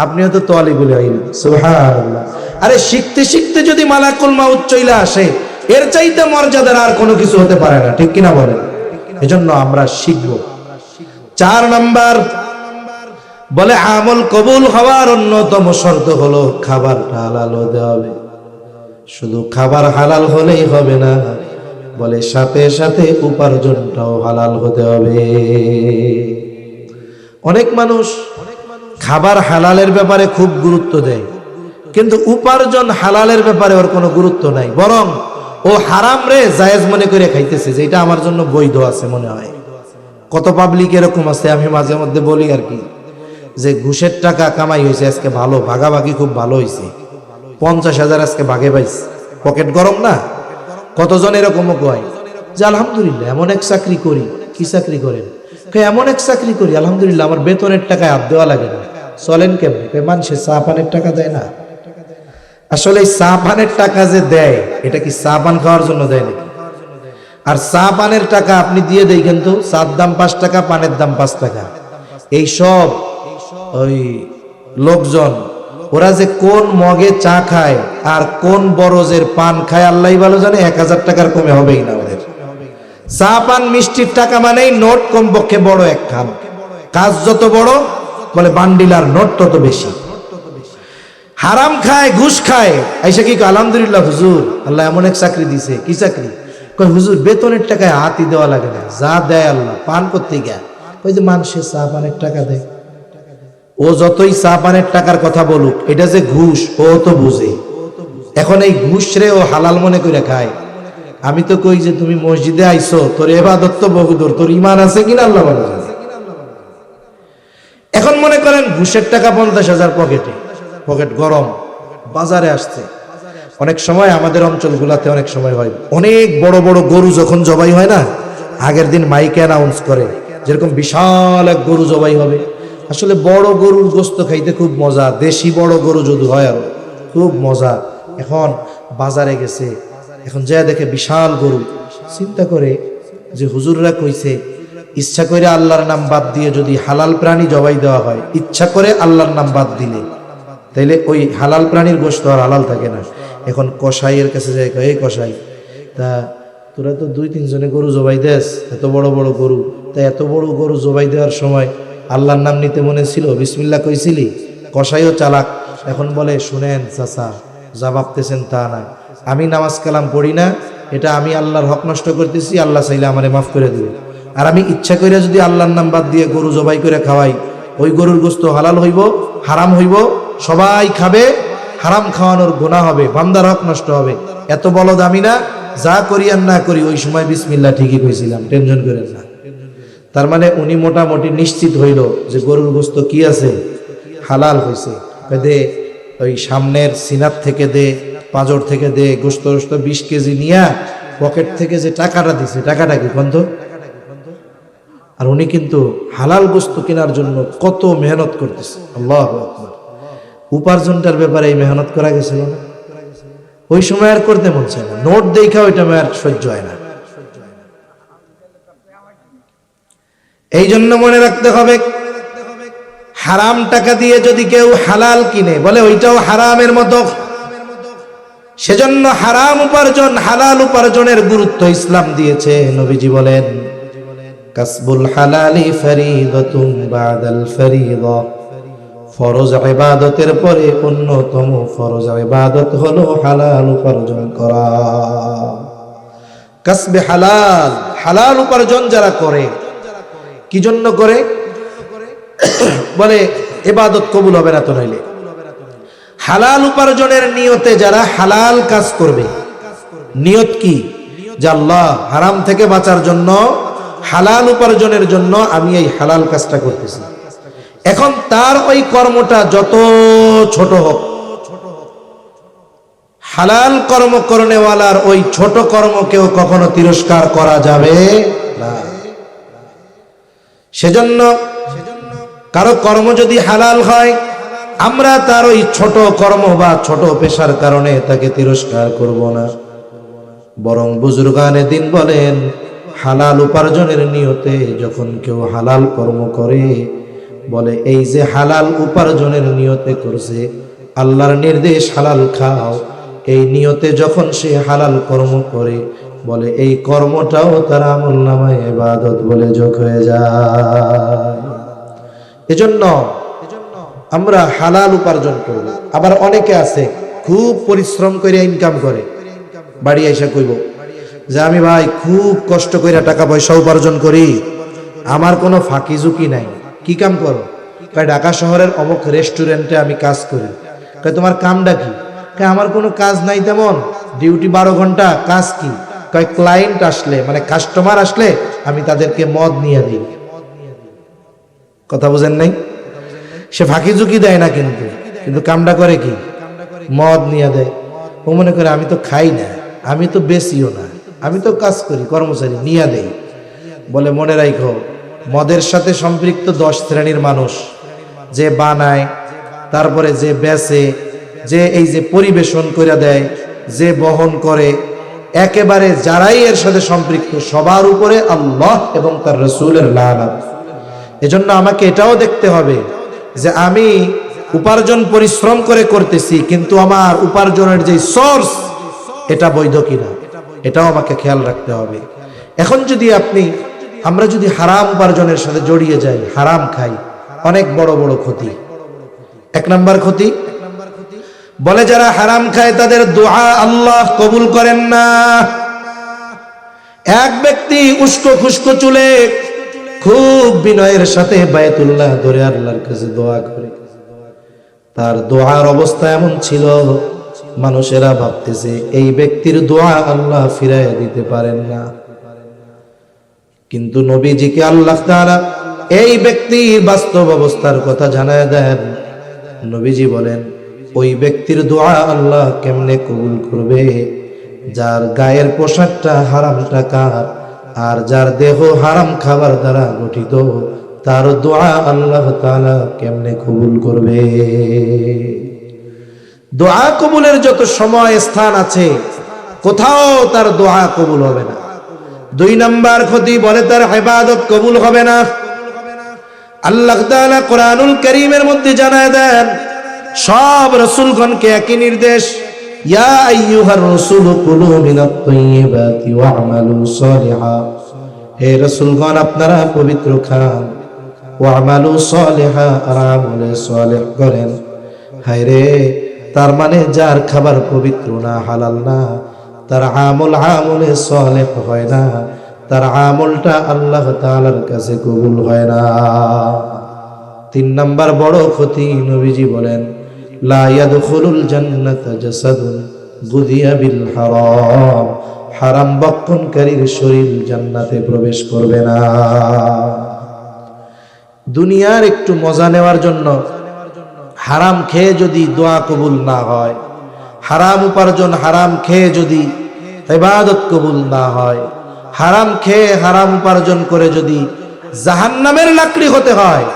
আপনিও তো তালিবুল ইলম। সুবহানাল্লাহ। আরে শিখতে শিখতে যদি মালাকুল মাউত চলে আসে, এর চাইতে মর্যাদার আর কোনো কিছু হতে পারে না, ঠিক কিনা বলেন? এজন্য আমরা শিখবো। 4 নাম্বার বলে আমল কবুল হওয়ার অন্যতম শর্ত হলো খাবারটা হালাল হতে হবে। শুধু খাবার হালাল হলেই হবে না, বলে সাথে সাথে উপার্জনটাও হালাল হতে হবে। অনেক মানুষ খাবার হালালের ব্যাপারে খুব গুরুত্ব দেয়, কিন্তু উপার্জন হালালের ব্যাপারে ওর কোনো গুরুত্ব নাই, বরং ও হারাম রে জায়েজ মনে করে খাইতেছে, যেটা আমার জন্য বৈধ আছে মনে হয়। কত পাবলিক এরকম আছে, আমি মাঝে মধ্যে বলি আর কি, যে ঘুষের টাকা কামাই হয়েছে আজকে, ভালো ভাগাভাগি খুব ভালো হয়েছে, 50,000 আজকে ভাগে পাইছে, পকেট গরম না? কতজন এরকমও কয় যে আলহামদুলিল্লাহ এমন এক চাকরি করি। কি চাকরি করেন? এমন এক চাকরি করি আলহামদুলিল্লাহ, আমার বেতনের টাকায় হাত দেওয়া লাগে না। চলেন কেমনে? মানুষের চা পানের টাকা দেয় না? আসলে এই চা পানের টাকা যে দেয়, এটা কি চা পান খাওয়ার জন্য দেয় নাকি? আর চা পানের টাকা আপনি দিয়ে দেয়, কিন্তু চার দাম 5 টাকা, পানের দাম 5 টাকা। এই সব ওই লোকজন, ওরা যে কোন মগে চা খায় আর কোন বরজের পান খায় আল্লাহ ভালো জানে। 1000 টাকার কমে হবেই না ওদের। চা পান মিষ্টির টাকা মানেই নোট কমপক্ষে বড় এক খাম, কাজ যত বড় বলে বান্ডিলার নোট তত বেশি। হারাম খায়, ঘুষ খায়, আইসা কি আলহামদুলিল্লাহ হুজুর আল্লাহ এমন এক চাকরি দিছে। কি চাকরি? কই হুজুর বেতনের টাকায় হাতই দেওয়া লাগে না, যা দেয় আল্লাহ। পান করতে গিয়া ওই যে মানুষের চা পানের টাকা দেয়, ও যতই চা পানের টাকার কথা বলুক, এটা যে ঘুষ ও তো বুঝে। এখন এই ঘুষ রে ও হালাল মনে করে খায়। আমি তো কই যে তুমি মসজিদে আইছো, তোর ইবাদত তো বহুদূর, তোর ঈমান আছে কিনা আল্লাহ ভালো জানে। এখন মনে করেন ঘুষের টাকা 50,000 পকেটে, পকেট গরম, বাজারে আসছে। অনেক সময় আমাদের অঞ্চলগুলাতে অনেক সময় হয়, অনেক বড় বড় গরু যখন জবাই হয় না, আগের দিন মাইকে অ্যানাউন্স করে যেরকম বিশাল এক গরু জবাই হবে। আসলে বড় গরুর গোস্ত খাইতে খুব মজা, দেশি বড় গরু যদি হয় আর খুব মজা। এখন বাজারে গেছে, এখন যা দেখে বিশাল গরু, চিন্তা করে যে হুজুররা কইছে ইচ্ছা করে আল্লাহর নাম বাদ দিয়ে যদি হালাল প্রাণী জবাই দেওয়া হয়, ইচ্ছা করে আল্লাহর নাম বাদ দিলে, তাইলে ওই হালাল প্রাণীর গোস্ত আর হালাল থাকে না। এখন কসাইয়ের কাছে যায়, এই কসাই, তা তোরা তো 2-3 জনে গরু জবাই দেস, এত বড় বড় গরু, তা এত বড় গরু জবাই দেওয়ার সময় আল্লাহর নাম নিতে মনে ছিল, বিসমিল্লাহ কইছিলি? কসাইও চালাক, এখন বলে শুনেন চাচা, যা ভাবতেছেন তা না, আমি নামাজ কালাম পড়ি না, এটা আমি আল্লাহর হক নষ্ট করতেছি, আল্লাহ চাইলে আমারে মাফ করে দিবে। আর আমি ইচ্ছা করে যদি আল্লাহর নাম বাদ দিয়ে গরু জবাই করে খাওয়াই, ওই গরুর গোস্ত হালাল হইব, হারাম হইব, সবাই খাবে, হারাম খাওয়ানোর গুনাহ হবে, বান্দার হক নষ্ট হবে। এত বলদ আমি না, যা করি আর না করি ওই সময় বিসমিল্লাহ ঠিকই কইছিলাম, টেনশন করেন না। তার মানে উনি মোটামুটি নিশ্চিত হইল যে গরুর গোস্ত কি আছে, হালাল হয়েছে। দে ওই সামনের সিনার থেকে দে, পাঁজর থেকে দে, গোস্ত 20 কেজি নিয়া পকেট থেকে যে টাকাটা দিছে, টাকাটা কি বন্ধ? আর উনি কিন্তু হালাল গোস্ত কেনার জন্য কত মেহনত করতেছে। আল্লাহু আকবার। উপার্জনটার ব্যাপারে এই মেহনত করা গেছিল না, ওই সময় আর করতে মন চায় না, নোট দেখা ওইটা আর সহ্য হয় না। এই জন্য মনে রাখতে হবে, হারাম টাকা দিয়ে যদি কেউ হালাল কিনে, বলে ওইটাও হারামের মতো। সেজন্য হারাম উপার্জন, হালাল উপার্জনের গুরুত্ব ইসলাম দিয়েছে। নবীজি বলেন, কাসবুল হালালি ফরিদাতুন বাদাল ফরিদা, ফরজ ইবাদতের পরে অন্যতম ফরজ ইবাদত হলো হালাল উপার্জন করা। কাসবে হালাল, হালাল উপার্জন যারা করে, কি জন্য করে? বলে ইবাদত কবুল হবে না তো নইলে। হালাল উপার্জনের নিয়তে যারা হালাল কাজ করবে, নিয়ত কি? যে আল্লাহ হারাম থেকে বাঁচার জন্য, হালাল উপার্জনের জন্য আমি এই হালাল কাজটা করতেছি। এখন তার ওই কর্মটা যত ছোট হোক, হালাল কর্ম করনেওয়ালার ওই ছোট কর্মকেও কখনো তিরস্কার করা যাবে না। সেজন্য কারো কর্ম যদি হালাল হয়, আমরা তার ওই ছোট কর্ম বা ছোট পেশার কারণে তাকে তিরস্কার করব না, বরং বুজুর্গানে দিন বলেন, হালাল উপার্জনের নিয়তে যখন কেউ হালাল কর্ম করে, বলে এই যে হালাল উপার্জনের নিয়তে করছে, আল্লাহর নির্দেশ হালাল খাও, এই নিয়তে যখন সে হালাল কর্ম করে, বলে এই কর্মটাও তার আমলনামায় ইবাদত বলে যোগ হয়ে যায়। এজন্য আমরা হালাল উপার্জন করব। আবার অনেকে আছে খুব পরিশ্রম করে ইনকাম করে, বাড়ি এসে কইব যে আমি ভাই খুব কষ্ট করে টাকা পয়সা উপার্জন করি, আমার কোনো ফাঁকি ঝুঁকি নাই। কি কাম করো? কয় ঢাকা শহরের অমুক রেস্টুরেন্টে আমি কাজ করি। কয় তোমার কামটা কি? কয় আমার কোনো কাজ নাই তেমন, ডিউটি 12 ঘন্টা। কাজ কি? কয় ক্লায়েন্ট আসলে, মানে কাস্টমার আসলে আমি তাদেরকে মদ নিয়ে দিই। কথা বুঝেন নাই? সে ফাঁকি ঝুঁকি দেয় না, কিন্তু কিন্তু কামটা করে কি? মদ নিয়ে দেয়। ও মনে করে আমি তো খাই না, আমি তো বেশিও না, আমি তো কাজ করি, কর্মচারী নিয়ে দেই। বলে মনে রাখো, মদের সাথে সম্পৃক্ত 10 শ্রেণীর মানুষ, যে বানায়, তারপরে যে বেচে, যে এই যে পরিবেশন করে দেয়, যে বহন করে, একেবারে যারাই এর সাথে সম্পৃক্ত সবার উপরে আল্লাহ এবং তার রাসূলের লানত। এজন্য আমাকে এটাও দেখতে হবে যে আমি উপার্জন পরিশ্রম করে করতেছি, কিন্তু আমার উপার্জনের যে সোর্স এটা বৈধ কিনা, এটাও আমাকে খেয়াল রাখতে হবে। এখন যদি আমরা যদি হারাম উপার্জনের সাথে জড়িয়ে যাই, হারাম খাই, অনেক বড় বড় ক্ষতি। 1 নম্বর ক্ষতি, বলে যারা হারাম খায় তাদের দোয়া আল্লাহ কবুল করেন না। এক ব্যক্তি উস্কো খুস্কো চুলে খুব বিনয়ের সাথে বায়তুল্লাহ ধরে আল্লাহর কাছে দোয়া করে, তার দোয়ার অবস্থা এমন ছিল মানুষেরা ভাবতেছে এই ব্যক্তির দোয়া আল্লাহ ফিরাইয়া দিতে পারেন না। কিন্তু নবীজিকে আল্লাহ তাআলা এই ব্যক্তির বাস্তব অবস্থার কথা জানায় দেন। নবীজি বলেন, ওই ব্যক্তির দোয়া আল্লাহ কেমনে কবুল করবে? যার গায়ের পোশাকটা হারাম টাকার আর যার দেহ হারাম খাবার দ্বারা গঠিত, তার দোয়া আল্লাহ তাআলা কেমনে কবুল করবে? দোয়া কবুলের যত সময় স্থান আছে, কোথাও তার দোয়া কবুল হবে না। 2 নম্বর ক্ষতি, বলে তার ইবাদত কবুল হবে না। আল্লাহ তাআলা কোরআনুল কারীমের মধ্যে জানায় দেন, সব রাসূলগণকে একই নির্দেশ, ইয়া আইয়ুহার রাসূলু কুলু মিনাত তাইয়্যিবাতি ওয়া'মালু সালিহা। হে রাসূলগণ, আপনারা পবিত্র খান, ওয়া'মালু সালিহা, আর আমলে সালেহ করেন। হায়রে, তার মানে যার খাবার পবিত্র না, হালাল না, তার আমলে সালেহ হয় না, তার আমলটা আল্লাহ তাআলার কাছে কবুল হয় না। 3 নম্বর বড় ক্ষতি, নবীজি বলেন, লা ইয়াদখুলুল জান্নাতা জাসাদুন গুযিয়া বিল হারাম। হারাম বক্ষণকারীর শরীর জান্নাতে প্রবেশ করবে না। দুনিয়ার একটু মজা নেওয়ার জন্য হারাম খেয়ে যদি দোয়া কবুল না হয়, হারাম উপার্জন হারাম খেয়ে যদি ইবাদত কবুল না হয়, হারাম খেয়ে হারাম উপার্জন করে যদি জাহান্নামের লাকড়ি হতে হয়,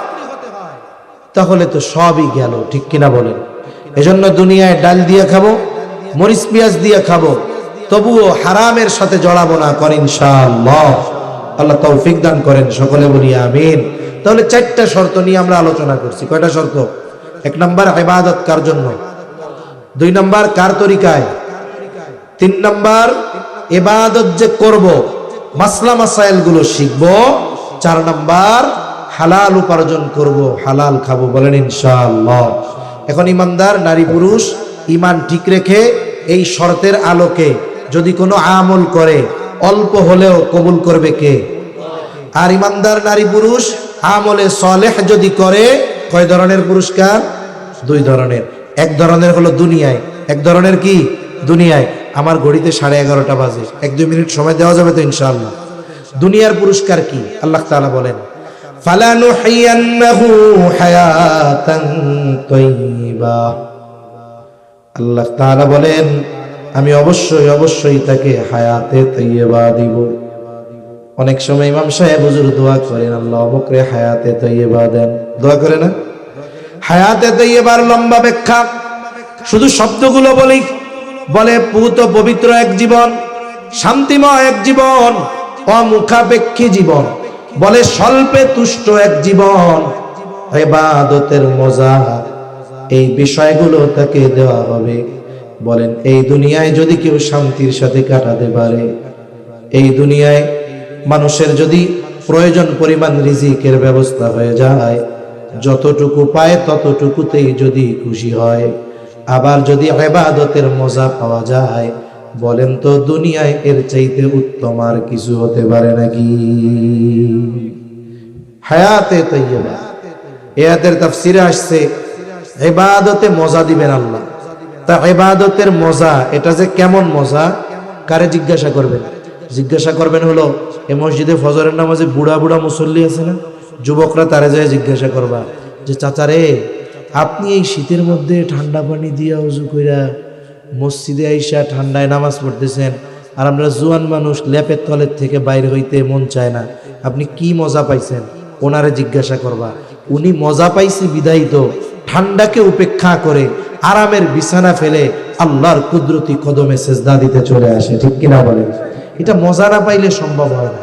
তাহলে তো সবই গেল। ঠিক কিনা বলেন? এজন্য দুনিয়ায় ডাল দিয়ে খাবো, মরিচ পেঁয়াজ দিয়ে খাবো, তবুও হারামের সাথে জড়াবো না, করেন ইনশাআল্লাহ। আল্লাহ তৌফিক দান করেন, সকলে বলি আমিন। তাহলে 4টা শর্ত নিয়ে আমরা আলোচনা করছি। কয়টা শর্ত? 1 নম্বর ইবাদত কার জন্য, 2 নম্বর কার তরিকায়, 3 নম্বর ইবাদত যে করব মাসলা মাসাইল গুলো শিখবো, 4 নম্বর হালাল উপার্জন করব, হালাল খাবো, বলেন ইনশাআল্লাহ। এখন ইমানদার নারী পুরুষ ঈমান ঠিক রেখে এই শর্তের আলোকে যদি কোনো আমল করে, অল্প হলেও কবুল করবে কে? আর ইমানদার নারী পুরুষ আমলে সালেহ যদি করে, কয় ধরনের পুরস্কার? 2 ধরনের। এক ধরনের হলো দুনিয়ায়, এক ধরনের কি দুনিয়ায়। আমার ঘড়িতে 11:30 বাজে, 1-2 মিনিট সময় দেওয়া যাবে তো ইনশাআল্লাহ। দুনিয়ার পুরস্কার কি? আল্লাহ তাআলা বলেন ফালানুহিয়ান্নাহু হায়াতান তাইয়্যিবা। আল্লাহ তাআলা বলেন আমি অবশ্যই অবশ্যই তাকে হায়াতে তাইয়্যিবা দিব। অনেক সময় ইমাম সাহেব হুজুর দোয়া করেন, আল্লাহ অমুকরে হায়াতে তাইয়্যিবা দেন, দোয়া করে না? হায়াতে তাইয়্যিবার লম্বা ব্যাখ্যা শুধু শব্দগুলো বলি, বলে পুত পবিত্র এক জীবন, শান্তিময় এক জীবন, অমুখাপেক্ষী জীবন, বলে স্বল্পে তুষ্ট এক জীবন, ইবাদতের মজা, এই বিষয়গুলো তাকে দেওয়া হবে। বলেন এই দুনিয়ায় যদি কেউ শান্তির সাথে কাটাতে পারে, এই দুনিয়ায় মানুষের যদি প্রয়োজন পরিমাণ রিজিকের ব্যবস্থা হয়ে যায়, যতটুকু পায় ততটুকুতেই যদি খুশি হয়, আবার যদি ইবাদতের মজা পাওয়া যায়, বলেন তো দুনিয়ায় এর চাইতে উত্তম আর কিছু হতে পারে নাকি? হায়াতে তাইয়্যিবা, এর তাফসীরে আসছে ইবাদতে মজা দিবেন আল্লাহ। তা ইবাদতের মজা এটা যে কেমন মজা, কারে জিজ্ঞাসা করবেন? জিজ্ঞাসা করবেন হলো এই মসজিদে ফজরের নামাজে বুড়া বুড়া মুসল্লি আছে না, যুবকরা তারে যায় জিজ্ঞাসা করবা যে চাচা রে, আপনি এই শীতের মধ্যে ঠান্ডা পানি দিয়া উজু কইরা মসজিদে আইসা ঠান্ডায় নামাজ পড়তেছেন, আর আমরা জোয়ান মানুষ ল্যাপের তলের থেকে বাইরে হইতে মন চায় না, আপনি কি মজা পাইছেন? ওনারে জিজ্ঞাসা করবা। উনি মজা পাইছে বিদায়ী তো ঠান্ডাকে উপেক্ষা করে আরামের বিছানা ফেলে আল্লাহর কুদরতি কদমে সেজদা দিতে চলে আসে, ঠিক কিনা বলেন? এটা মজা না পাইলে সম্ভব হয় না।